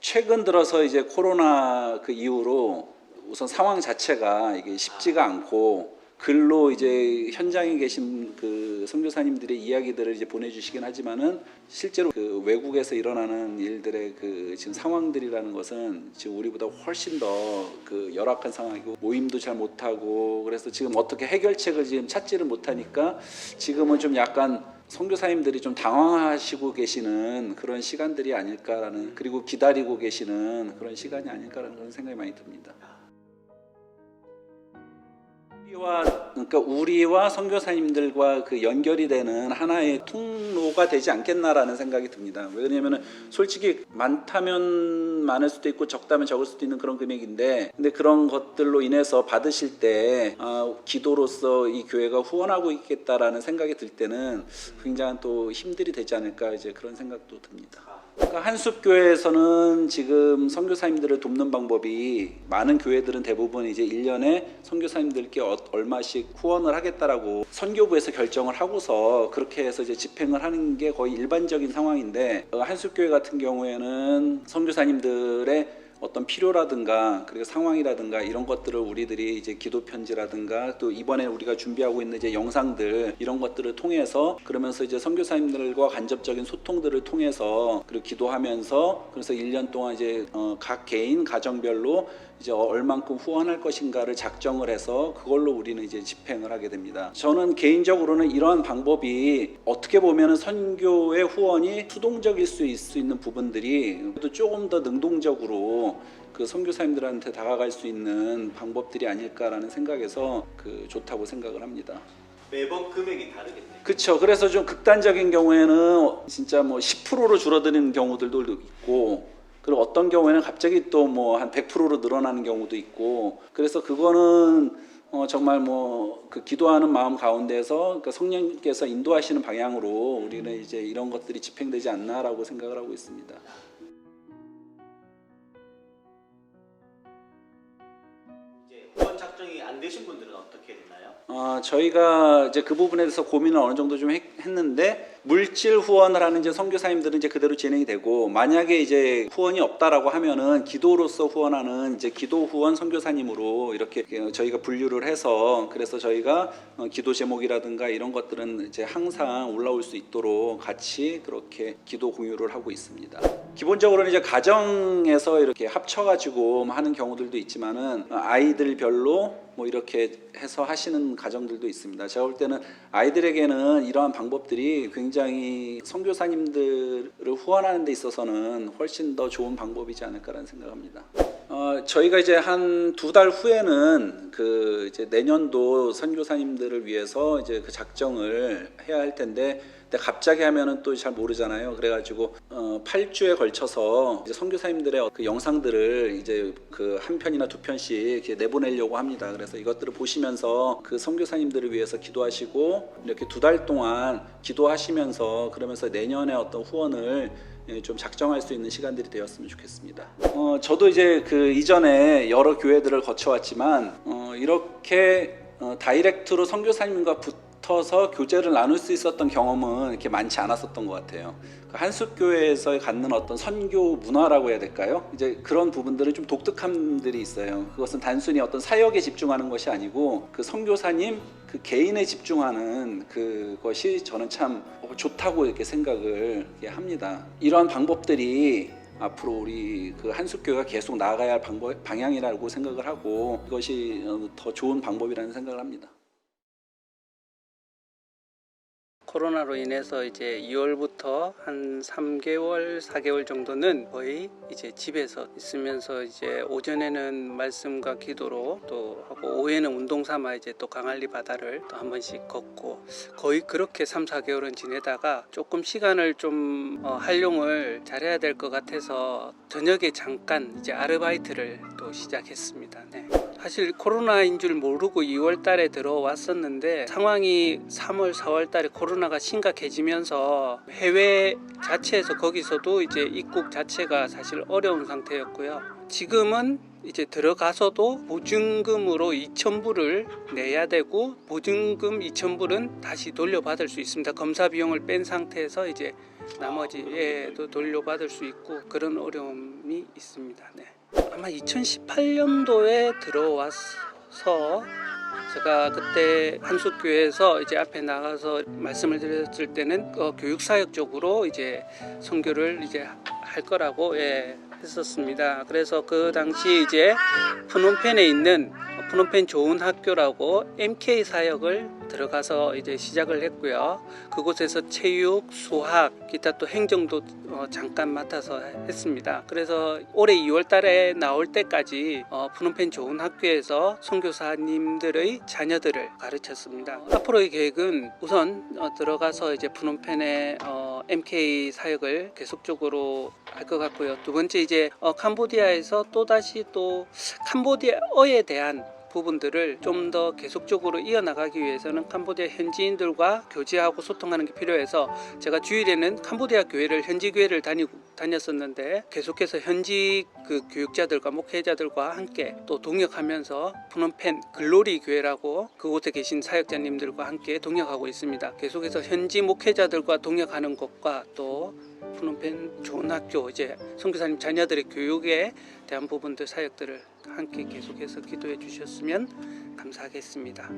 최근 들어서 이제 코로나 그 이후로 우선 상황 자체가 이게 쉽지가 않고 글로 이제 현장에 계신 그 선교사님들의 이야기들을 이제 보내주시긴 하지만은 실제로 그 외국에서 일어나는 일들의 그 지금 상황들이라는 것은 지금 우리보다 훨씬 더 그 열악한 상황이고 모임도 잘 못하고 그래서 지금 어떻게 해결책을 지금 찾지를 못하니까 지금은 좀 약간 선교사님들이 좀 당황하시고 계시는 그런 시간들이 아닐까라는 그리고 기다리고 계시는 그런 시간이 아닐까라는 그런 생각이 많이 듭니다. 그러니까 우리와 선교사님들과 그 연결이 되는 하나의 통로가 되지 않겠나라는 생각이 듭니다. 왜냐하면 솔직히 많다면 많을 수도 있고 적다면 적을 수도 있는 그런 금액인데, 근데 그런 것들로 인해서 받으실 때 기도로서 이 교회가 후원하고 있겠다라는 생각이 들 때는 굉장한 또 힘들이 되지 않을까 이제 그런 생각도 듭니다. 그러니까 한숲교회에서는 지금 선교사님들을 돕는 방법이 많은 교회들은 대부분 이제 1년에 선교사님들께 얼마씩 후원을 하겠다라고 선교부에서 결정을 하고서 그렇게 해서 이제 집행을 하는 게 거의 일반적인 상황인데 한숲교회 같은 경우에는 선교사님들의 어떤 필요라든가 그리고 상황이라든가 이런 것들을 우리들이 이제 기도 편지라든가 또 이번에 우리가 준비하고 있는 이제 영상들 이런 것들을 통해서 그러면서 이제 선교사님들과 간접적인 소통들을 통해서 그리고 기도하면서 그래서 1년 동안 이제 각 개인 가정별로 이제 얼만큼 후원할 것인가를 작정을 해서 그걸로 우리는 이제 집행을 하게 됩니다. 저는 개인적으로는 이러한 방법이 어떻게 보면 선교의 후원이 수동적일 수 있는 부분들이 또 조금 더 능동적으로 그 선교사님들한테 다가갈 수 있는 방법들이 아닐까라는 생각에서 그 좋다고 생각을 합니다. 매번 금액이 다르겠네요. 그렇죠. 그래서 좀 극단적인 경우에는 진짜 뭐 10%로 줄어드는 경우들도 있고 그리고 어떤 경우에는 갑자기 또 뭐 한 100%로 늘어나는 경우도 있고 그래서 그거는 정말 뭐 그 기도하는 마음 가운데서 그러니까 성령께서 인도하시는 방향으로 우리는 이제 이런 것들이 집행되지 않나라고 생각을 하고 있습니다. 이제 후원 작정이 안 되신 분들은 어떻게 되나요? 저희가 이제 그 부분에 대해서 고민을 어느 정도 좀 했는데 물질 후원을 하는 이제 선교사님들은 이제 그대로 진행이 되고 만약에 이제 후원이 없다라고 하면은 기도로서 후원하는 이제 기도 후원 선교사님으로 이렇게 저희가 분류를 해서 그래서 저희가 기도 제목이라든가 이런 것들은 이제 항상 올라올 수 있도록 같이 그렇게 기도 공유를 하고 있습니다. 기본적으로는 이제 가정에서 이렇게 합쳐가지고 하는 경우들도 있지만은 아이들별로 뭐 이렇게 해서 하시는 가정들도 있습니다. 제가 볼 때는 아이들에게는 이러한 방법들이 굉장히 선교사님들을 후원하는 데 있어서는 훨씬 더 좋은 방법이지 않을까라는 생각합니다. 저희가 이제 한 2달 후에는 그 이제 내년도 선교사님들을 위해서 이제 그 작정을 해야 할 텐데 갑자기 하면은 또 잘 모르잖아요. 그래가지고 8주에 걸쳐서 이제 선교사님들의 그 영상들을 이제 그 한 편이나 2편씩 이렇게 내보내려고 합니다. 그래서 이것들을 보시면서 그 선교사님들을 위해서 기도하시고 이렇게 2달 동안 기도하시면서 그러면서 내년에 어떤 후원을 좀 작정할 수 있는 시간들이 되었으면 좋겠습니다. 저도 이제 그 이전에 여러 교회들을 거쳐왔지만 이렇게 다이렉트로 선교사님과 붙어서 교제를 나눌 수 있었던 경험은 이렇게 많지 않았었던 것 같아요. 한숲교회에서 갖는 어떤 선교 문화라고 해야 될까요? 이제 그런 부분들은 좀 독특함들이 있어요. 그것은 단순히 어떤 사역에 집중하는 것이 아니고 그 선교사님 그 개인에 집중하는 그것이 저는 참 좋다고 이렇게 생각을 합니다. 이러한 방법들이 앞으로 우리 그 한숲교회가 계속 나아가야 할 방향이라고 생각을 하고 그것이 더 좋은 방법이라는 생각을 합니다. 코로나로 인해서 이제 2월부터 한 3개월, 4개월 정도는 거의 이제 집에서 있으면서 이제 오전에는 말씀과 기도로 또 하고 오후에는 운동 삼아 이제 또 강할리 바다를 또 한 번씩 걷고 거의 그렇게 3, 4개월은 지내다가 조금 시간을 좀 활용을 잘해야 될 것 같아서 저녁에 잠깐 이제 아르바이트를 또 시작했습니다. 네. 사실 코로나인 줄 모르고 2월 달에 들어왔었는데 상황이 3월, 4월 달에 코로나가 심각해지면서 해외 자체에서 거기서도 이제 입국 자체가 사실 어려운 상태였고요. 지금은 이제 들어가서도 보증금으로 2,000불을 내야 되고 보증금 2,000불은 다시 돌려받을 수 있습니다. 검사 비용을 뺀 상태에서 이제 나머지에도 돌려받을 수 있고 그런 어려움이 있습니다. 네. 아마 2018년도에 들어와서 제가 그때 한숫교회에서 이제 앞에 나가서 말씀을 드렸을 때는 교육사역 쪽으로 이제 선교를 이제 할 거라고 했었습니다. 그래서 그 당시 이제 프놈펜에 있는 프놈펜 좋은 학교라고 MK 사역을 들어가서 이제 시작을 했고요. 그곳에서 체육, 수학, 기타 또 행정도 잠깐 맡아서 했습니다. 그래서 올해 2월 달에 나올 때까지 프놈펜 좋은 학교에서 선교사님들의 자녀들을 가르쳤습니다. 앞으로의 계획은 우선 들어가서 이제 프놈펜의 MK 사역을 계속적으로 할 것 같고요. 두 번째 이제 캄보디아에서 또다시 또 캄보디아어에 대한 부분들을 좀 더 계속적으로 이어나가기 위해서는 캄보디아 현지인들과 교제하고 소통하는 게 필요해서 제가 주일에는 캄보디아 교회를 현지 교회를 다녔었는데 계속해서 현지 그 교육자들과 목회자들과 함께 또 동역하면서 프놈펜 글로리 교회라고 그곳에 계신 사역자님들과 함께 동역하고 있습니다. 계속해서 현지 목회자들과 동역하는 것과 또 프놈펜 좋은 학교 이제 선교사님 자녀들의 교육에 대한 부분들 사역들을 함께 계속해서 기도해 주셨으면 감사하겠습니다.